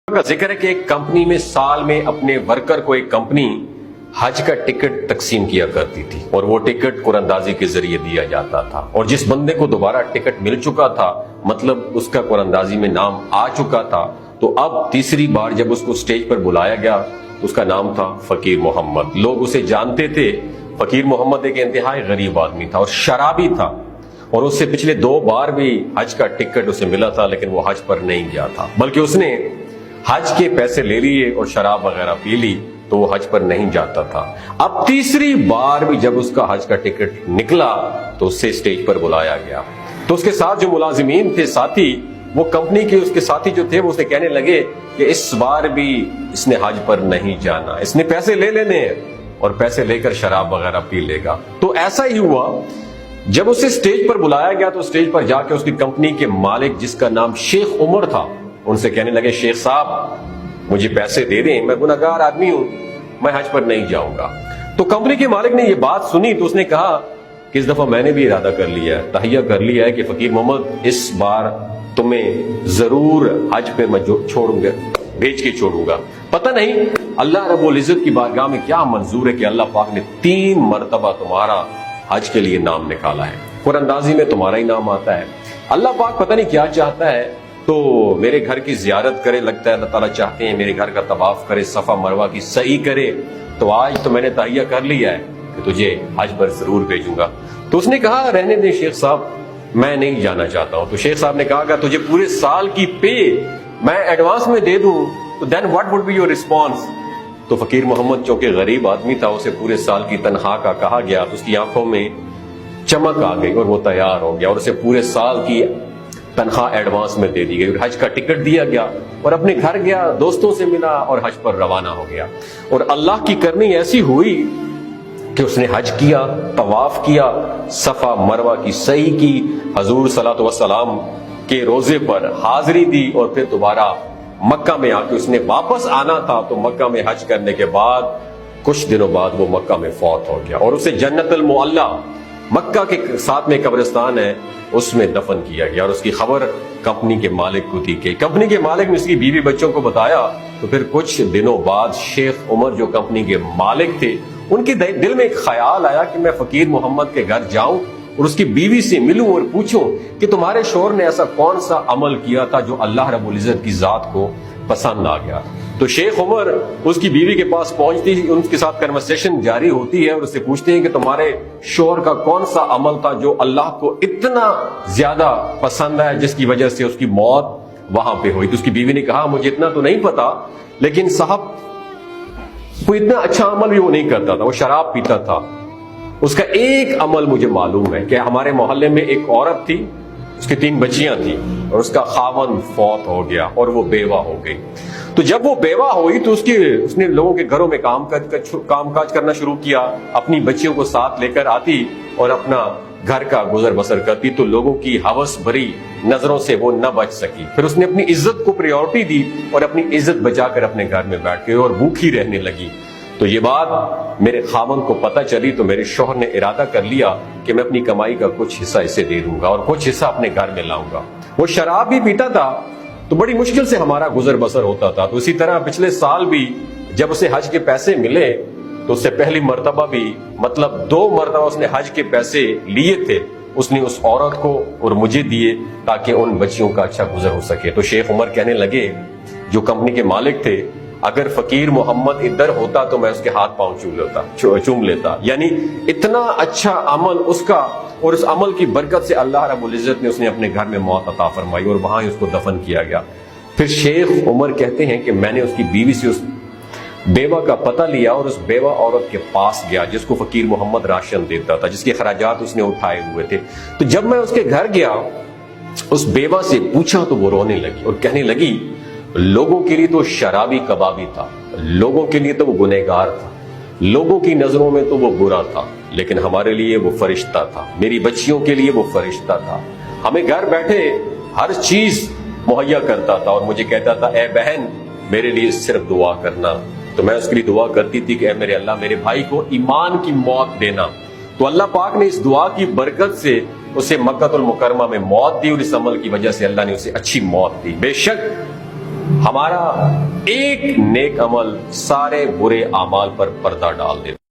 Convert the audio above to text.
کا ذکر ہے کہ ایک کمپنی میں سال میں اپنے ورکر کو ایک کمپنی حج کا ٹکٹ تقسیم کیا کرتی تھی اور وہ ٹکٹ قرآن اندازی کے ذریعے دیا جاتا تھا، اور جس بندے کو دوبارہ ٹکٹ مل چکا تھا، مطلب اس کا قرآن اندازی میں نام آ چکا تھا، تو اب تیسری بار جب اس کو سٹیج پر بلایا گیا، اس کا نام تھا فقیر محمد۔ لوگ اسے جانتے تھے۔ فقیر محمد ایک انتہائی غریب آدمی تھا اور شرابی تھا، اور اس سے پچھلے 2 بار بھی حج کا ٹکٹ اسے ملا تھا، لیکن وہ حج پر نہیں گیا تھا، بلکہ اس نے حج کے پیسے لے لیے اور شراب وغیرہ پی لی تو وہ حج پر نہیں جاتا تھا۔ اب تیسری بار بھی جب اس کا حج کا ٹکٹ نکلا تو اسے سٹیج پر بلایا گیا، تو اس کے ساتھ جو ملازمین تھے، ساتھی، وہ کمپنی کے اس کے ساتھی جو تھے، وہ اسے کہنے لگے کہ اس بار بھی اس نے حج پر نہیں جانا، اس نے پیسے لے لینے ہیں اور پیسے لے کر شراب وغیرہ پی لے گا۔ تو ایسا ہی ہوا، جب اسے سٹیج پر بلایا گیا تو سٹیج پر جا کے اس کی کمپنی کے مالک، جس کا نام شیخ عمر تھا، ان سے کہنے لگے شیخ صاحب مجھے پیسے دے دیں، میں گنہگار آدمی ہوں، میں حج پر نہیں جاؤں گا۔ تو کمپنی کے مالک نے یہ بات سنی تو اس نے کہا کہ اس دفعہ میں نے بھی ارادہ کر لیا ہے، تہیہ کر لیا ہے کہ فقیر محمد اس بار تمہیں ضرور حج پہ میں چھوڑوں گا، بھیج کے چھوڑوں گا۔ پتہ نہیں اللہ رب العزت کی بارگاہ میں کیا منظور ہے کہ اللہ پاک نے 3 مرتبہ تمہارا حج کے لیے نام نکالا ہے، قرآن اندازی میں تمہارا ہی نام آتا ہے۔ اللہ پاک پتہ نہیں کیا چاہتا ہے، تو میرے گھر کی زیارت کرے، لگتا ہے اللہ تعالیٰ چاہتے ہیں میرے گھر کا طواف کرے، صفا مروہ کی سعی کرے، تو آج تو میں نے تہیہ کر لیا ہے کہ تجھے حج پر ضرور بھیجوں گا۔ تو اس نے کہا رہنے دیں شیخ صاحب، میں نہیں جانا چاہتا ہوں۔ تو شیخ صاحب نے کہا کہ تجھے پورے سال کی پے میں ایڈوانس میں دے دوں تو then what would be your response? تو فقیر محمد چونکہ غریب آدمی تھا، اسے پورے سال کی تنخواہ کا کہا گیا تو اس کی آنکھوں میں چمک آ گئی اور وہ تیار ہو گیا، اور اسے پورے سال کی تنخواہ ایڈوانس میں دے دی گئی اور حج کا ٹکٹ دیا گیا، اور اپنے گھر گیا، دوستوں سے ملا اور حج پر روانہ ہو گیا۔ اور اللہ کی کرنی ایسی ہوئی کہ اس نے حج کیا، طواف کیا، صفا مروہ کی سعی کی، حضور صلی اللہ علیہ وسلم کے روزے پر حاضری دی، اور پھر دوبارہ مکہ میں آ کے اس نے واپس آنا تھا، تو مکہ میں حج کرنے کے بعد کچھ دنوں بعد وہ مکہ میں فوت ہو گیا، اور اسے جنت المعلی، مکہ کے ساتھ میں قبرستان ہے، اس میں دفن کیا گیا۔ اور اس کی خبر کمپنی کے مالک کو تھی کہ کمپنی کے مالک نے اس کی بیوی بچوں کو بتایا، تو پھر کچھ دنوں بعد شیخ عمر جو کمپنی کے مالک تھے، ان کے دل میں ایک خیال آیا کہ میں فقیر محمد کے گھر جاؤں اور اس کی بیوی سے ملوں اور پوچھوں کہ تمہارے شوہر نے ایسا کون سا عمل کیا تھا جو اللہ رب العزت کی ذات کو پسند آ گیا۔ تو شیخ عمر اس کی بیوی کے پاس پہنچتی، ان کے ساتھ کنورسیشن جاری ہوتی ہے اور اس سے پوچھتے ہیں کہ تمہارے شوہر کا کون سا عمل تھا جو اللہ کو اتنا زیادہ پسند ہے جس کی وجہ سے اس کی موت وہاں پہ ہوئی۔ تو اس کی بیوی نے کہا مجھے اتنا تو نہیں پتا، لیکن صاحب کوئی اتنا اچھا عمل بھی وہ نہیں کرتا تھا، وہ شراب پیتا تھا۔ اس کا ایک عمل مجھے معلوم ہے کہ ہمارے محلے میں ایک عورت تھی، اس کی 3 بچیاں تھیں، اور اس کا خاوند فوت ہو گیا اور وہ بیوہ ہو گئی۔ تو جب وہ بیوہ ہوئی تو اس نے لوگوں کے گھروں میں کام کاج کرنا شروع کیا، اپنی بچیوں کو ساتھ لے کر آتی اور اپنا گھر کا گزر بسر کرتی، تو لوگوں کی ہوس بھری نظروں سے وہ نہ بچ سکی۔ پھر اس نے اپنی عزت کو پریورٹی دی اور اپنی عزت بچا کر اپنے گھر میں بیٹھ کے اور بھوکھی رہنے لگی۔ تو یہ بات میرے خاوند کو پتہ چلی تو میرے شوہر نے ارادہ کر لیا کہ میں اپنی کمائی کا کچھ حصہ اسے دے دوں گا اور کچھ حصہ اپنے گھر میں لاؤں گا۔ وہ شراب بھی پیتا تھا تو بڑی مشکل سے ہمارا گزر بسر ہوتا تھا۔ تو اسی طرح پچھلے سال بھی جب اسے حج کے پیسے ملے تو اس سے پہلی مرتبہ بھی، مطلب 2 مرتبہ اس نے حج کے پیسے لیے تھے، اس نے اس عورت کو اور مجھے دیے تاکہ ان بچیوں کا اچھا گزر ہو سکے۔ تو شیخ عمر کہنے لگے، جو کمپنی کے مالک تھے، اگر فقیر محمد ادھر ہوتا تو میں اس کے ہاتھ پاؤں چوم لیتا، یعنی اتنا اچھا عمل اس کا، اور اس عمل کی برکت سے اللہ رب العزت نے اس نے اپنے گھر میں موت عطا فرمائی اور وہاں ہی اس کو دفن کیا گیا۔ پھر شیخ عمر کہتے ہیں کہ میں نے اس کی بیوی سے اس بیوہ کا پتہ لیا اور اس بیوہ عورت کے پاس گیا جس کو فقیر محمد راشن دیتا تھا، جس کے خراجات اس نے اٹھائے ہوئے تھے۔ تو جب میں اس کے گھر گیا، اس بیوہ سے پوچھا تو وہ رونے لگی اور کہنے لگی لوگوں کے لیے تو شرابی کبابی تھا، لوگوں کے لیے تو وہ گنہگار تھا، لوگوں کی نظروں میں تو وہ برا تھا، لیکن ہمارے لیے وہ فرشتہ تھا، میری بچیوں کے لیے وہ فرشتہ تھا، ہمیں گھر بیٹھے ہر چیز مہیا کرتا تھا اور مجھے کہتا تھا اے بہن میرے لیے صرف دعا کرنا۔ تو میں اس کے لیے دعا کرتی تھی کہ اے میرے اللہ میرے بھائی کو ایمان کی موت دینا۔ تو اللہ پاک نے اس دعا کی برکت سے اسے مکہ المکرمہ میں موت دی، اور اس عمل کی وجہ سے اللہ نے اسے اچھی موت دی۔ بے شک ہمارا ایک نیک عمل سارے برے اعمال پر پردہ ڈال دیتا